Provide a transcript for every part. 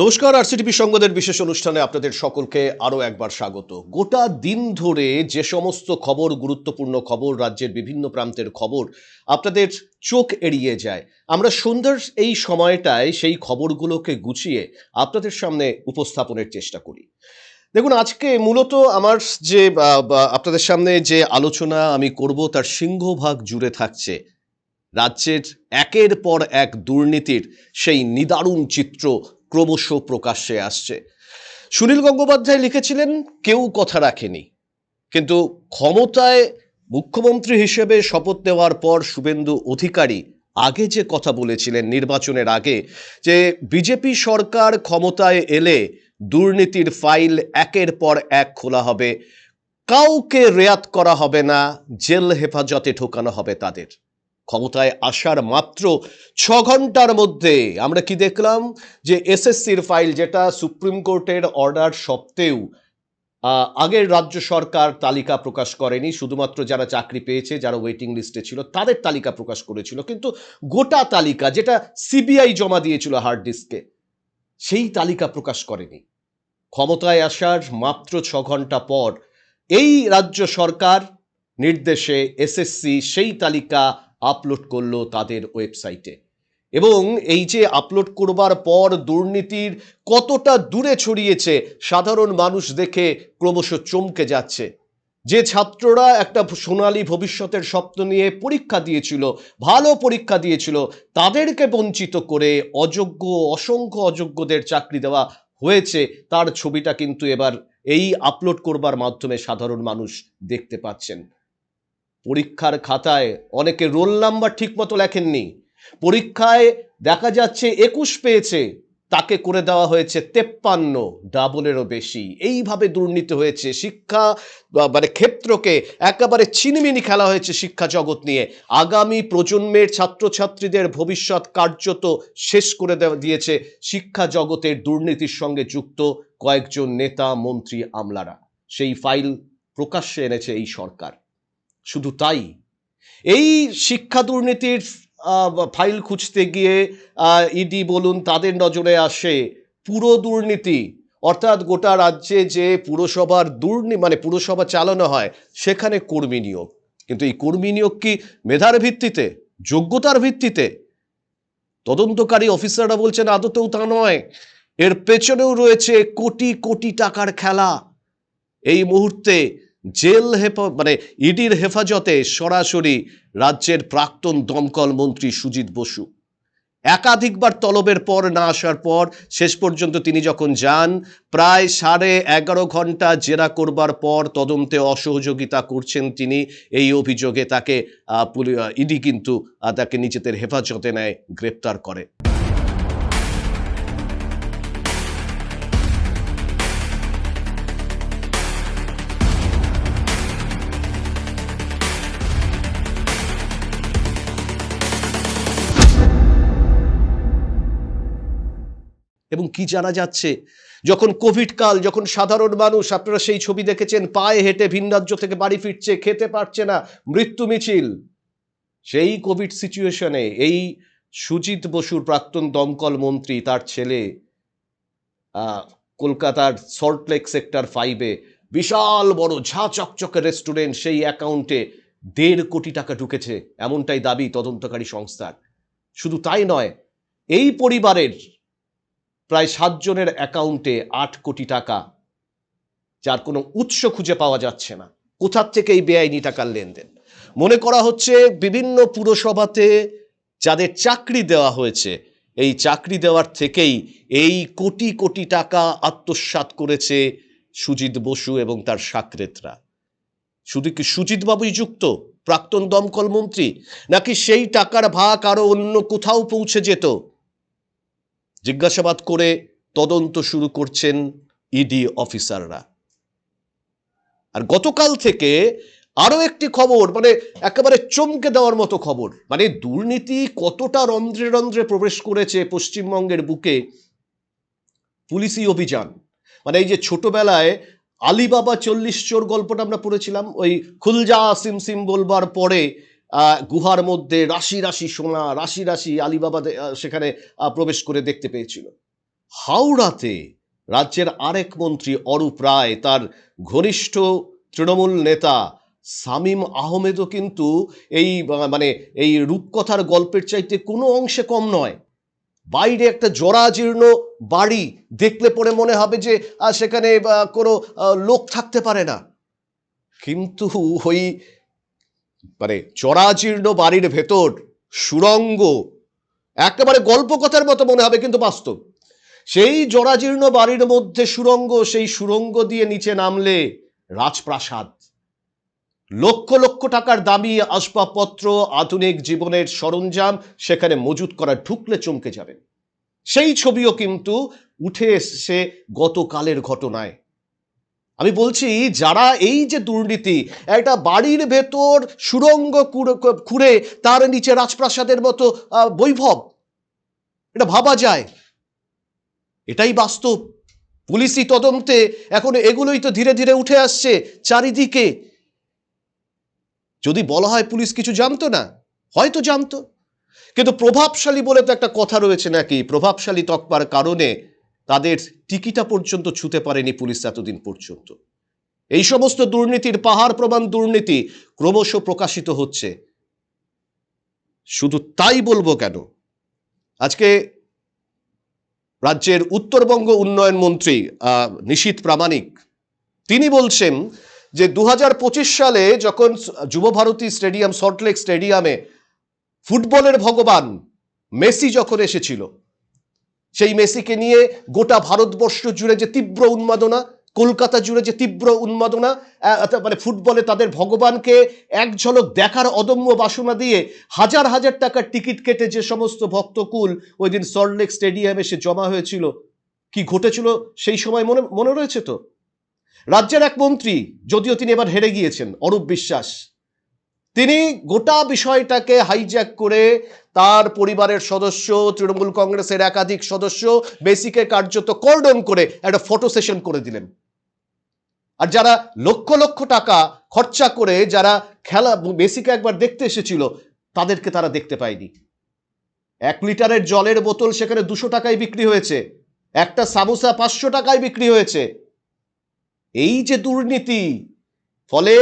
নমস্কার, আরসিটিভি সংবাদের বিশেষ অনুষ্ঠানে আপনাদের সকলকে আরও একবার স্বাগত। গোটা দিন ধরে যে সমস্ত খবর, গুরুত্বপূর্ণ খবর, রাজ্যের বিভিন্ন প্রান্তের খবর আপনাদের চোখ এড়িয়ে যায়, আমরা সন্ধ্যার এই সময়টায় সেই খবরগুলোকে গুছিয়ে আপনাদের সামনে উপস্থাপনের চেষ্টা করি। দেখুন, আজকে মূলত আমার যে আপনাদের সামনে যে আলোচনা আমি করব তার সিংহভাগ জুড়ে থাকছে রাজ্যের একের পর এক দুর্নীতির সেই নিদারুণ চিত্র ক্রমশ প্রকাশ্যে আসছে। সুনীল গঙ্গোপাধ্যায় লিখেছিলেন, কেউ কথা রাখেনি, কিন্তু ক্ষমতায় মুখ্যমন্ত্রী হিসেবে শপথ নেওয়ার পর শুভেন্দু অধিকারী আগে যে কথা বলেছিলেন নির্বাচনের আগে, যে বিজেপি সরকার ক্ষমতায় এলে দুর্নীতির ফাইল একের পর এক খোলা হবে, কাউকে রেয়াত করা হবে না, জেল হেফাজতে ঢোকানো হবে তাদের। ক্ষমতায় আসার মাত্র 6 ঘন্টার মধ্যে আমরা কি দেখলাম, যে এসএসসির ফাইল, যেটা সুপ্রিম কোর্টের অর্ডার সত্ত্বেও আগের রাজ্য সরকার তালিকা প্রকাশ করেনি, শুধুমাত্র যারা চাকরি পেয়েছে, যারা ওয়েটিং লিস্টে ছিল তাদের তালিকা প্রকাশ করেছিল, কিন্তু গোটা তালিকা যেটা সিবিআই জমা দিয়েছিল হার্ড ডিস্কে, সেই তালিকা প্রকাশ করেনি। ক্ষমতায় আসার মাত্র 6 ঘন্টা পর এই রাজ্য সরকার নির্দেশে এসএসসি সেই তালিকা আপলোড করলো তাদের ওয়েবসাইটে। এবং এই যে আপলোড করবার পর দুর্নীতির কতটা দূরে ছড়িয়েছে সাধারণ মানুষ দেখে ক্রমশ চমকে যাচ্ছে। যে ছাত্ররা একটা সোনালী ভবিষ্যতের স্বপ্ন নিয়ে পরীক্ষা দিয়েছিল, ভালো পরীক্ষা দিয়েছিল, তাদেরকে বঞ্চিত করে অসংখ্য অযোগ্যদের চাকরি দেওয়া হয়েছে, তার ছবিটা কিন্তু এবার এই আপলোড করবার মাধ্যমে সাধারণ মানুষ দেখতে পাচ্ছেন। পরীক্ষার খাতায় অনেকে রোল নাম্বার ঠিক মতো লেখেননি, পরীক্ষায় দেখা যাচ্ছে 21 পেয়েছে, তাকে করে দেওয়া হয়েছে 53, ডাবলেরও বেশি। এইভাবে দুর্নীতি হয়েছে, শিক্ষা ক্ষেত্রকে একেবারে ছিনিমিনি খেলা হয়েছে শিক্ষা জগৎ নিয়ে। আগামী প্রজন্মের ছাত্রছাত্রীদের ভবিষ্যৎ কার্যত শেষ করে দিয়েছে শিক্ষা জগতের দুর্নীতির সঙ্গে যুক্ত কয়েকজন নেতা, মন্ত্রী, আমলারা। সেই ফাইল প্রকাশ্যে এনেছে এই সরকার। শুধু তাই, এই শিক্ষা দুর্নীতির ফাইল খুঁজতে গিয়ে ইডি বলুন, তাদের নজরে আসে পুরো দুর্নীতি, অর্থাৎ গোটা রাজ্যে যে পুরসভার পুরসভা চালানো হয় সেখানে কর্মী নিয়োগ। কিন্তু এই কর্মী নিয়োগ কি মেধার ভিত্তিতে, যোগ্যতার ভিত্তিতে? তদন্তকারী অফিসাররা বলছেন আদতেও তা নয়, এর পেছনেও রয়েছে কোটি কোটি টাকার খেলা। এই মুহূর্তে ইডির হেফাজতে সরাসরি রাজ্যের প্রাক্তন দমকল মন্ত্রী সুজিত বসু। একাধিকবার তলবের পর না আসার পর শেষ পর্যন্ত তিনি যখন যান, প্রায় 11.5 ঘন্টা জেরা করবার পর তদন্তে অসহযোগিতা করছেন তিনি, এই অভিযোগে তাকে ইডি কিন্তু তাকে নিজেদের হেফাজতে নেয়, গ্রেপ্তার করে। এবং কি জানা যাচ্ছে, যখন কোভিড কাল, যখন সাধারণ মানুষ, আপনারা সেই ছবি দেখেছেন, পায়ে হেঁটে ভিন রাজ্য থেকে বাড়ি ফিরছে, খেতে পারছে না, মৃত্যু মিছিল, সেই কোভিড সিচুয়েশনে এই সুজিত বসুর, প্রাক্তন দমকল মন্ত্রী, তার ছেলে কলকাতার সল্টলেক সেক্টর 5-এ বিশাল বড় ঝাঁ চকচকে রেস্টুরেন্ট, সেই অ্যাকাউন্টে 1.5 কোটি টাকা ঢুকেছে, এমনটাই দাবি তদন্তকারী সংস্থার। শুধু তাই নয়, এই পরিবারের প্রায় 7 জনের অ্যাকাউন্টে 8 কোটি টাকা, যার কোনো উৎস খুঁজে পাওয়া যাচ্ছে না। কোথার থেকে এই বেআইনি টাকার লেনদেন? মনে করা হচ্ছে বিভিন্ন পুরসভাতে যাদের চাকরি দেওয়া হয়েছে, এই চাকরি দেওয়ার থেকেই এই কোটি কোটি টাকা আত্মসাৎ করেছে সুজিত বসু এবং তার সাকরেতরা। শুধু কি সুজিত বাবুই যুক্ত, প্রাক্তন দমকল মন্ত্রী, নাকি সেই টাকার ভাগ আরো অন্য কোথাও পৌঁছে যেত? জিজ্ঞাসাবাদ করে তদন্ত শুরু করছেন ইডি অফিসাররা। আর গতকাল থেকে আরো একটি খবর, একেবারে চমকে দেওয়ার মতো খবর। দুর্নীতি কতটা রন্ধ্রে রন্ধ্রে প্রবেশ করেছে পশ্চিমবঙ্গের বুকে। পুলিশি অভিযান, এই যে ছোটবেলায় আলিবাবা 40 চোর গল্পটা আমরা পড়েছিলাম, ওই খুলজা সিম সিম বলবার পরে গুহার মধ্যে রাশি রাশি সোনা, রাশি রাশি আলিবাবা সেখানে প্রবেশ করে দেখতে পেয়েছিল। হাওড়াতে রাজ্যের আরেক মন্ত্রী অরূপ রায় তার ঘনিষ্ঠ তৃণমূল নেতা শামীম আহমেদও কিন্তু এই মানে এই রূপকথার গল্পের চাইতে কোনো অংশে কম নয়। বাইরে একটা জরাজীর্ণ বাড়ি দেখলে পরে মনে হবে যে সেখানে কোনো লোক থাকতে পারে না, কিন্তু ওই মানে জরাজীর্ণ বাড়ির ভেতর সুড়ঙ্গ, একেবারে গল্পকথার মতো মনে হবে কিন্তু বাস্তব। সেই জরাজীর্ণ বাড়ির মধ্যে সুড়ঙ্গ, সেই সুড়ঙ্গ দিয়ে নিচে নামলে রাজপ্রাসাদ, লক্ষ লক্ষ টাকার দামি আসবাবপত্র, আধুনিক জীবনের সরঞ্জাম সেখানে মজুত করা, ঢুকলে চমকে যাবেন। সেই ছবিও কিন্তু উঠে এসেছে গতকালের ঘটনায়। আমি বলছি, যারা এই যে দুর্নীতি, একটা বাড়ির ভেতর সুড়ঙ্গ খুঁড়ে তার নিচে রাজপ্রাসাদের মতো বৈভব, এটা ভাবা যায়? এটাই বাস্তব। পুলিশি তদন্তে এখন এগুলোই তো ধীরে ধীরে উঠে আসছে চারিদিকে। যদি বলা হয় পুলিশ কিছু জানতো না, হয়তো জানতো, কিন্তু প্রভাবশালী বলে তো একটা কথা রয়েছে নাকি, প্রভাবশালী তকবার কারণে তাদের টিকিটা পর্যন্ত ছুঁতে পারেনি পুলিশ এতদিন পর্যন্ত। এই সমস্ত দুর্নীতির পাহাড় প্রমাণ দুর্নীতি ক্রমশ প্রকাশিত হচ্ছে। শুধু তাই বলবো কেন, আজকে রাজ্যের উত্তরবঙ্গ উন্নয়ন মন্ত্রী নিশীথ প্রামাণিক তিনি বলছেন যে 2025 সালে যখন যুবভারতী স্টেডিয়াম, সল্টলেক স্টেডিয়ামে ফুটবলের ভগবান মেসি যখন এসেছিল, সেই মেসিকে নিয়ে গোটা ভারতবর্ষ জুড়ে যে তীব্র উন্মাদনা, কলকাতা জুড়ে যে তীব্র উন্মাদনা, মানে ফুটবলে তাদের ভগবানকে এক ঝলক দেখার অদম্য বাসনা দিয়ে হাজার হাজার টাকার টিকিট কেটে যে সমস্ত ভক্তকুল ওই দিন সল্টলেক স্টেডিয়ামে এসে জমা হয়েছিল, কি ঘটেছিল সেই সময় মনে রয়েছে তো? রাজ্যের এক মন্ত্রী, যদিও তিনি এবার হেরে গিয়েছেন, অরূপ বিশ্বাস, তিনি গোটা বিষয়টাকে হাইজ্যাক করে তার পরিবারের সদস্য, তৃণমূল কংগ্রেসের একাধিক সদস্য, মেসিকে কার্যত কর্ডন করে একটা ফটো সেশন করে দিলেন। আর যারা লক্ষ লক্ষ টাকা খরচা করে যারা খেলা মেসিকে একবার দেখতে এসেছিল, তাদেরকে তারা দেখতে পায়নি। 1 লিটারের জলের বোতল সেখানে 200 টাকায় বিক্রি হয়েছে, একটা সামোসা 500 টাকায় বিক্রি হয়েছে। এই যে দুর্নীতি, ফলে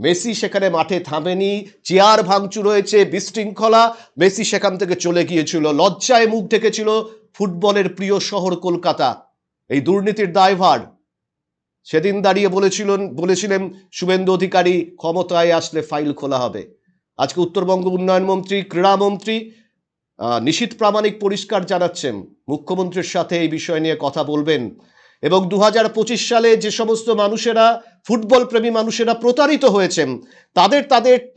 মেসি সেখানে মাঠে থামেনি, চেয়ার ভাঙচুর হয়েছে, বিশৃঙ্খলা, মেসি সেখান থেকে চলে গিয়েছিল, লজ্জায় মুখ ঢেকেছিল ফুটবলের প্রিয় শহর কলকাতা। এই দুর্নীতির দায়ভার সেদিন দাঁড়িয়ে বলেছিলেন শুভেন্দু অধিকারী ক্ষমতায় আসলে ফাইল খোলা হবে। আজকে উত্তরবঙ্গ উন্নয়ন মন্ত্রী, ক্রীড়ামন্ত্রী নিশীথ প্রামাণিক পরিষ্কার জানাচ্ছেন মুখ্যমন্ত্রীর সাথে এই বিষয় নিয়ে কথা বলবেন, এবং 2025 সালে যে সমস্ত মানুষেরা, ফুটবল প্রেমী মানুষেরা প্রতারিত হয়েছেন, তাদের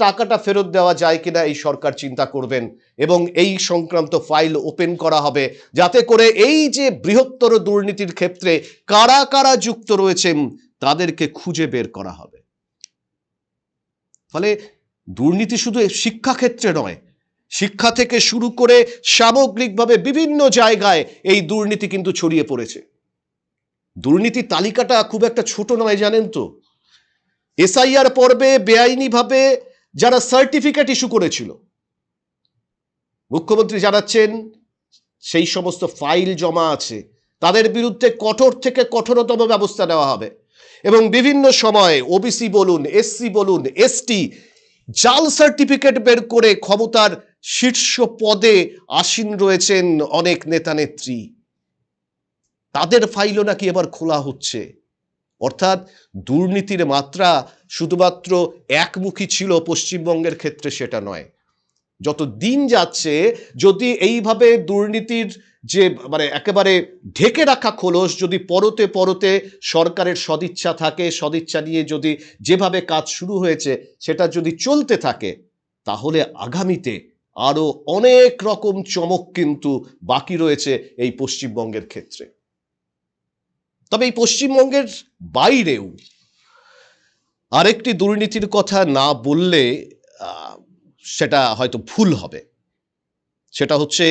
টাকাটা ফেরত দেওয়া যায় কিনা এই সরকার চিন্তা করবেন, এবং এই সংক্রান্ত ফাইল ওপেন করা হবে, যাতে করে এই যে বৃহত্তর দুর্নীতির ক্ষেত্রে কারা কারা যুক্ত রয়েছেন তাদেরকে খুঁজে বের করা হবে। ফলে দুর্নীতি শুধু শিক্ষাক্ষেত্রে নয়, শিক্ষা থেকে শুরু করে সামগ্রিকভাবে বিভিন্ন জায়গায় এই দুর্নীতি কিন্তু ছড়িয়ে পড়েছে। দুর্নীতির তালিকাটা খুব একটা ছোট নয়, জানেন তো? এসআইআর পর্বে বেআইনিভাবে যারা সার্টিফিকেট ইস্যু করেছিল, মুখ্যমন্ত্রী জানাচ্ছেন সেই সমস্ত ফাইল জমা আছে, তাদের বিরুদ্ধে কঠোর থেকে কঠোরতম ব্যবস্থা নেওয়া হবে। এবং বিভিন্ন সময়ে ওবিসি বলুন, এসসি বলুন, এসটি, জাল সার্টিফিকেট বের করে ক্ষমতার শীর্ষ পদে আসীন রয়েছেন অনেক নেতা নেত্রী, তাদের ফাইলও নাকি এবার খোলা হচ্ছে। অর্থাৎ দুর্নীতির মাত্রা শুধুমাত্র একমুখী ছিল পশ্চিমবঙ্গের ক্ষেত্রে সেটা নয়। যত দিন যাচ্ছে, যদি এইভাবে দুর্নীতির যে মানে একেবারে ঢেকে রাখা খোলস যদি পরতে পরতে সরকারের সদিচ্ছা থাকে, সদিচ্ছা নিয়ে যদি যেভাবে কাজ শুরু হয়েছে সেটা যদি চলতে থাকে, তাহলে আগামীতে আরো অনেক রকম চমক কিন্তু বাকি রয়েছে এই পশ্চিমবঙ্গের ক্ষেত্রে। তবে এই পশ্চিমবঙ্গের বাইরেও আরেকটি দুর্নীতির কথা না বললে সেটা হয়তো ভুল হবে। সেটা হচ্ছে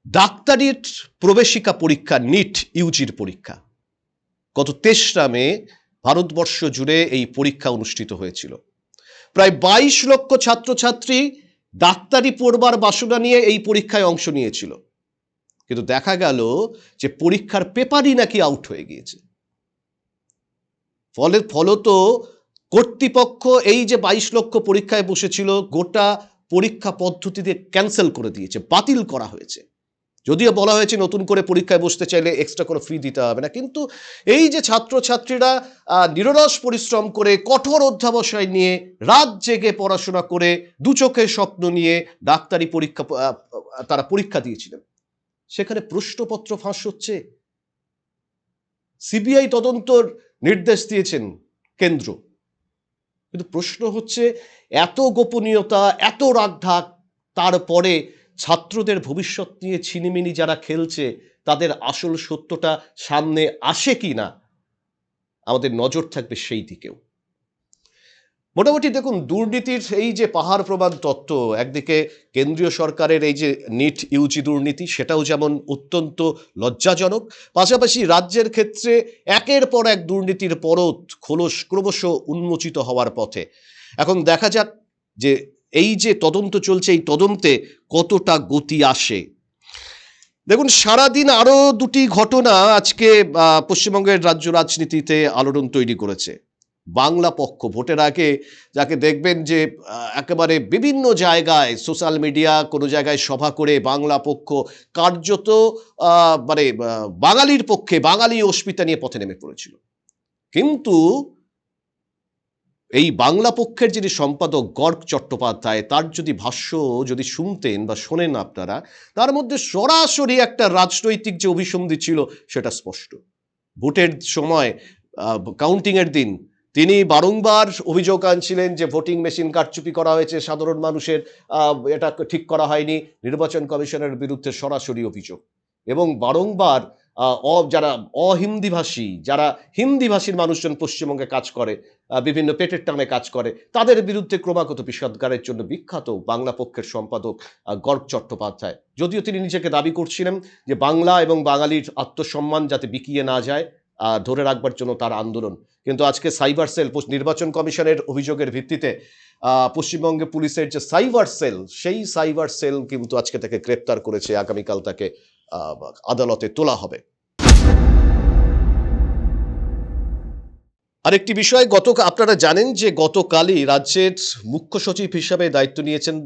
ডাক্তারির প্রবেশিকা পরীক্ষা, নিট ইউজির পরীক্ষা। গত 23 মে ভারতবর্ষ জুড়ে এই পরীক্ষা অনুষ্ঠিত হয়েছিল। প্রায় 22 লক্ষ ছাত্রছাত্রী ডাক্তারি পড়বার বাসনা নিয়ে এই পরীক্ষায় অংশ নিয়েছিল। কিন্তু দেখা গেল যে পরীক্ষার পেপারই নাকি আউট হয়ে গিয়েছে। ফলত কর্তৃপক্ষ এই যে 22 লক্ষ পরীক্ষায় বসেছিল, গোটা পরীক্ষা পদ্ধতিতে ক্যান্সেল করে দিয়েছে, বাতিল করা হয়েছে। যদিও বলা হয়েছে নতুন করে পরীক্ষায় বসতে চাইলে এক্সট্রা কোনো ফি দিতে হবে না, কিন্তু এই যে ছাত্রছাত্রীরা নিরলস পরিশ্রম করে, কঠোর অধ্যাবসায় নিয়ে, রাত জেগে পড়াশোনা করে, দু চোখের স্বপ্ন নিয়ে ডাক্তারি পরীক্ষা তারা পরীক্ষা দিয়েছিলেন, সেখানে প্রশ্নপত্র ফাঁস হচ্ছে। সিবিআই তদন্তর নির্দেশ দিয়েছেন কেন্দ্র, কিন্তু প্রশ্ন হচ্ছে এত গোপনীয়তা, এত রাগঢাক, তারপরে ছাত্রদের ভবিষ্যৎ নিয়ে ছিনিমিনি যারা খেলছে তাদের আসল সত্যটা সামনে আসে কি না, আমাদের নজর থাকবে সেই দিকেও। মোটামুটি দেখুন, দুর্নীতির এই যে পাহাড় প্রমাণ তত্ত্ব, একদিকে কেন্দ্রীয় সরকারের এই যে নিট ইউজি দুর্নীতি, সেটাও যেমন অত্যন্ত লজ্জাজনক, পাশাপাশি রাজ্যের ক্ষেত্রে একের পর এক দুর্নীতির পরত ক্রমশ উন্মোচিত হওয়ার পথে। এখন দেখা যাক যে এই যে তদন্ত চলছে, এই তদন্তে কতটা গতি আসে। দেখুন, সারাদিন আরো দুটি ঘটনা আজকে পশ্চিমবঙ্গের রাজ্য রাজনীতিতে আলোড়ন তৈরি করেছে। বাংলা পক্ষ ভোটের আগে যাকে দেখবেন যে একেবারে বিভিন্ন জায়গায় সোশ্যাল মিডিয়া, কোনো জায়গায় সভা করে বাংলা পক্ষ কার্যত বাঙালির পক্ষে, বাঙালি অস্মিতা নিয়ে পথে নেমে পড়েছিল। কিন্তু এই বাংলা পক্ষের যিনি সম্পাদক গর্গ চট্টোপাধ্যায়, তার যদি ভাষ্য যদি শুনতেন বা শোনেন আপনারা, তার মধ্যে সরাসরি একটা রাজনৈতিক যে অভিসন্ধি ছিল সেটা স্পষ্ট। ভোটের সময় কাউন্টিংয়ের দিন তিনি বারংবার অভিযোগ আনছিলেন যে ভোটিং মেশিন কারচুপি করা হয়েছে, সাধারণ মানুষের এটা ঠিক করা হয়নি, নির্বাচন কমিশনের বিরুদ্ধে সরাসরি অভিযোগ। এবং বারংবার যারা অহিন্দিভাষী, যারা হিন্দিভাষীর মানুষজন পশ্চিমবঙ্গে কাজ করে, বিভিন্ন পেটের টানে কাজ করে, তাদের বিরুদ্ধে ক্রমাগত বিষাদগারের জন্য বিখ্যাত বাংলা পক্ষের সম্পাদক গর্গ চট্টোপাধ্যায়। যদিও তিনি নিজেকে দাবি করছিলেন যে বাংলা এবং বাঙালির আত্মসম্মান যাতে বিকিয়ে না যায়, ধরে রাখবার জন্য তার আন্দোলন। কিন্তু আজকে সাইবার সেল, নির্বাচন কমিশনের অভিযোগের ভিত্তিতে পশ্চিমবঙ্গে পুলিশের যে সাইবার সেল, সেই সাইবার সেল কিন্তু আজকে তাকে গ্রেপ্তার করেছে, আগামীকাল তাকে আদালতে তোলা হবে। আরেকটি বিষয়, আপনারা জানেন যে গতকালই রাজ্যের মুখ্য সচিব হিসাবে দায়িত্ব নিয়েছেন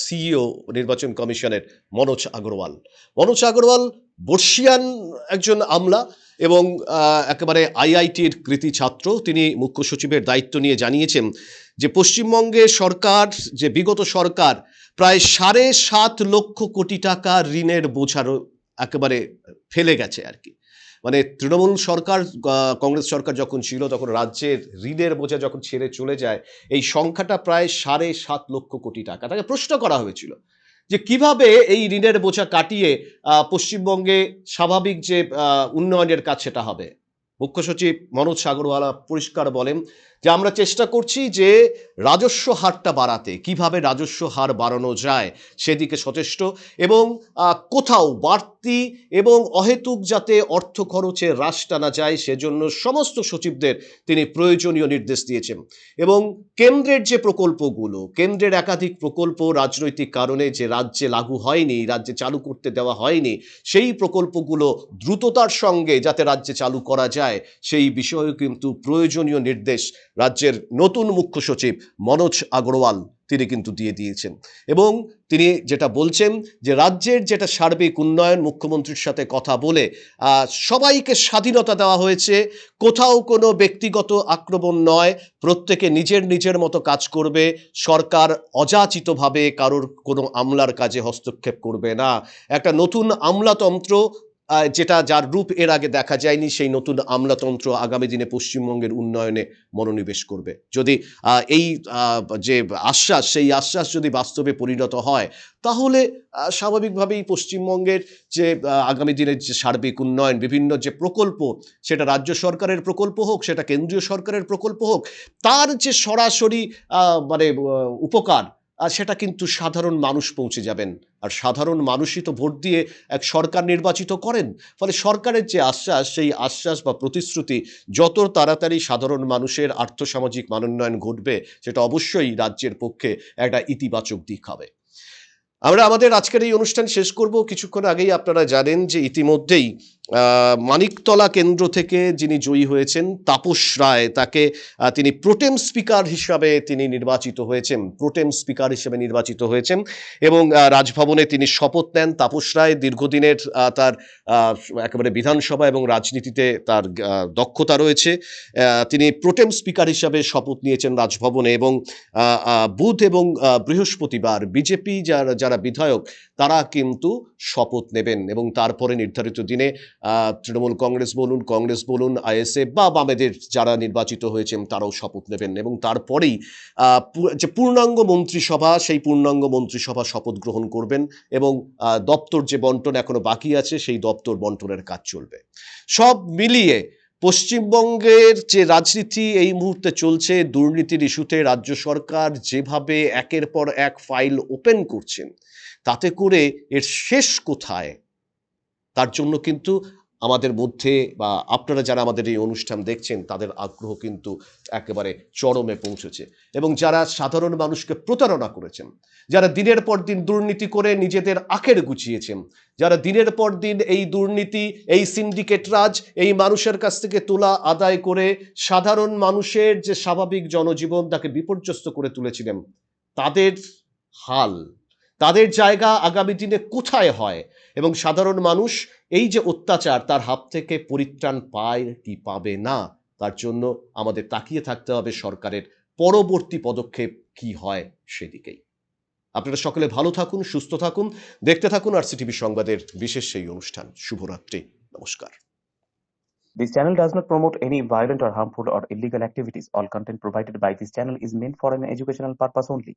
সিইও নির্বাচন কমিশনের মনোজ আগরওয়াল। মনোজ আগরওয়াল বর্ষিয়ান একজন আমলা এবং একেবারে আইআইটির কৃতি ছাত্র। তিনি মুখ্য সচিবের দায়িত্ব নিয়ে জানিয়েছেন যে পশ্চিমবঙ্গে সরকার, যে বিগত সরকার প্রায় 7.5 লক্ষ কোটি টাকা ঋণের বোঝারও একেবারে ফেলে গেছে আর কি। মানে তৃণমূল সরকার, কংগ্রেস সরকার যখন ছিল, তখন রাজ্যের ঋণের বোঝা যখন ছেড়ে চলে যায়, এই সংখ্যাটা প্রায় 7.5 লক্ষ কোটি টাকা। তাকে প্রশ্ন করা হয়েছিল যে কিভাবে এই ঋণের বোঝা কাটিয়ে পশ্চিমবঙ্গে স্বাভাবিক যে উন্নয়নের কাজ সেটা হবে। মুখ্য সচিব মনোজ আগরওয়ালা পরিষ্কার বলেন যে আমরা চেষ্টা করছি যে রাজস্ব হারটা বাড়াতে, কিভাবে রাজস্ব হার বাড়ানো যায় সেদিকে সচেষ্ট, এবং কোথাও বাড়তি এবং অহেতুক যাতে অর্থ খরচে হ্রাস টানা যায় সেজন্য সমস্ত সচিবদের তিনি প্রয়োজনীয় নির্দেশ দিয়েছেন। এবং কেন্দ্রের যে প্রকল্পগুলো, কেন্দ্রের একাধিক প্রকল্প রাজনৈতিক কারণে যে রাজ্যে লাগু হয়নি, রাজ্যে চালু করতে দেওয়া হয়নি, সেই প্রকল্পগুলো দ্রুততার সঙ্গে যাতে রাজ্যে চালু করা যায় সেই বিষয়েও কিন্তু প্রয়োজনীয় নির্দেশ রাজ্যের নতুন মুখ্য সচিব মনোজ আগরওয়াল তিনি কিন্তু দিয়ে দিয়েছেন। এবং তিনি যেটা বলছেন যে রাজ্যের যেটা সার্বিক উন্নয়ন, মুখ্যমন্ত্রীর সাথে কথা বলে সবাইকে স্বাধীনতা দেওয়া হয়েছে, কোথাও কোনো ব্যক্তিগত আক্রমণ নয়, প্রত্যেকে নিজের নিজের মতো কাজ করবে, সরকার অযাচিতভাবে কারোর কোনো আমলার কাজে হস্তক্ষেপ করবে না। একটা নতুন আমলাতন্ত্র, যেটা যার রূপ এর আগে দেখা যায়নি, সেই নতুন আমলাতন্ত্র আগামী দিনে পশ্চিমবঙ্গের উন্নয়নে মনোনিবেশ করবে। যদি এই যে আশ্বাস, সেই আশ্বাস যদি বাস্তবে পরিণত হয়, তাহলে স্বাভাবিকভাবেই পশ্চিমবঙ্গের যে আগামী দিনের যে সার্বিক উন্নয়ন, বিভিন্ন যে প্রকল্প, সেটা রাজ্য সরকারের প্রকল্প হোক, সেটা কেন্দ্রীয় সরকারের প্রকল্প হোক, তার যে সরাসরি উপকার, সেটা কিন্তু সাধারণ মানুষ পৌঁছে যাবেন। আর সাধারণ মানুষই তো ভোট দিয়ে এক সরকার নির্বাচিত করেন। ফলে সরকারের যে আশ্বাস, সেই আশ্বাস বা প্রতিশ্রুতি যত তাড়াতাড়ি সাধারণ মানুষের আর্থসামাজিক মানোন্নয়ন ঘটবে, সেটা অবশ্যই রাজ্যের পক্ষে একটা ইতিবাচক দিক হবে। আমরা আমাদের আজকের এই অনুষ্ঠান শেষ করব। কিছুক্ষণ আগেই আপনারা জানেন যে ইতিমধ্যেই মানিকতলা কেন্দ্র থেকে যিনি জয়ী হয়েছেন তাপস রায়, তাকে তিনি প্রোটেম স্পিকার হিসাবে তিনি নির্বাচিত হয়েছেন, প্রোটেম স্পিকার হিসেবে নির্বাচিত হয়েছেন এবং রাজভবনে তিনি শপথ নেন। তাপস রায় দীর্ঘদিনের তার আহ, একেবারে বিধানসভা এবং রাজনীতিতে তার দক্ষতা রয়েছে। তিনি প্রোটেম স্পিকার হিসাবে শপথ নিয়েছেন রাজভবনে এবং বুধ এবং বৃহস্পতিবার বিজেপি যারা বিধায়ক তারা কিন্তু শপথ নেবেন এবং তারপরে নির্ধারিত দিনে তৃণমূল কংগ্রেস বলুন আইএসএফ বা বামেদের যারা নির্বাচিত হয়েছেন তারাও শপথ নেবেন এবং তারপরেই যে পূর্ণাঙ্গ মন্ত্রিসভা, সেই পূর্ণাঙ্গ মন্ত্রিসভা শপথ গ্রহণ করবেন এবং দপ্তর যে বন্টন এখনো বাকি আছে সেই দপ্তর বন্টনের কাজ চলবে। সব মিলিয়ে পশ্চিমবঙ্গের যে রাজনীতি এই মুহূর্তে চলছে, দুর্নীতির ইস্যুতে রাজ্য সরকার যেভাবে একের পর এক ফাইল ওপেন করছেন, তাতে করে এর শেষ কোথায় তার জন্য কিন্তু আমাদের মধ্যে বা আপনারা যারা আমাদের এই অনুষ্ঠান দেখছেন তাদের আগ্রহ কিন্তু একেবারে চরমে পৌঁছেছে এবং যারা সাধারণ মানুষকে প্রতারণা করেছেন, যারা দিনের পর দিন দুর্নীতি করে নিজেদের আখের গুছিয়েছেন, যারা দিনের পর দিন এই দুর্নীতি, এই সিন্ডিকেট রাজ, এই মানুষের কাছ থেকে তোলা আদায় করে সাধারণ মানুষের যে স্বাভাবিক জনজীবন তাকে বিপর্যস্ত করে তুলেছিলেন, তাদের হাল, তাদের জায়গা আগামী দিনে কোথায় হয় এবং সাধারণ মানুষ এই যে অত্যাচার তার হাত থেকে পরিত্রাণ পায় কি পাবে না, তার জন্য আমাদের তাকিয়ে থাকতে হবে সরকারের পরবর্তী পদক্ষেপ কি হয় সেদিকেই। আপনারা সকলে ভালো থাকুন, সুস্থ থাকুন, দেখতে থাকুন আরসিটিভি সংবাদের বিশেষ সেই অনুষ্ঠান। শুভরাত্রি, নমস্কার। This channel does not promote any violent or harmful or illegal activities. All content provided by this channel is meant for an educational purpose only.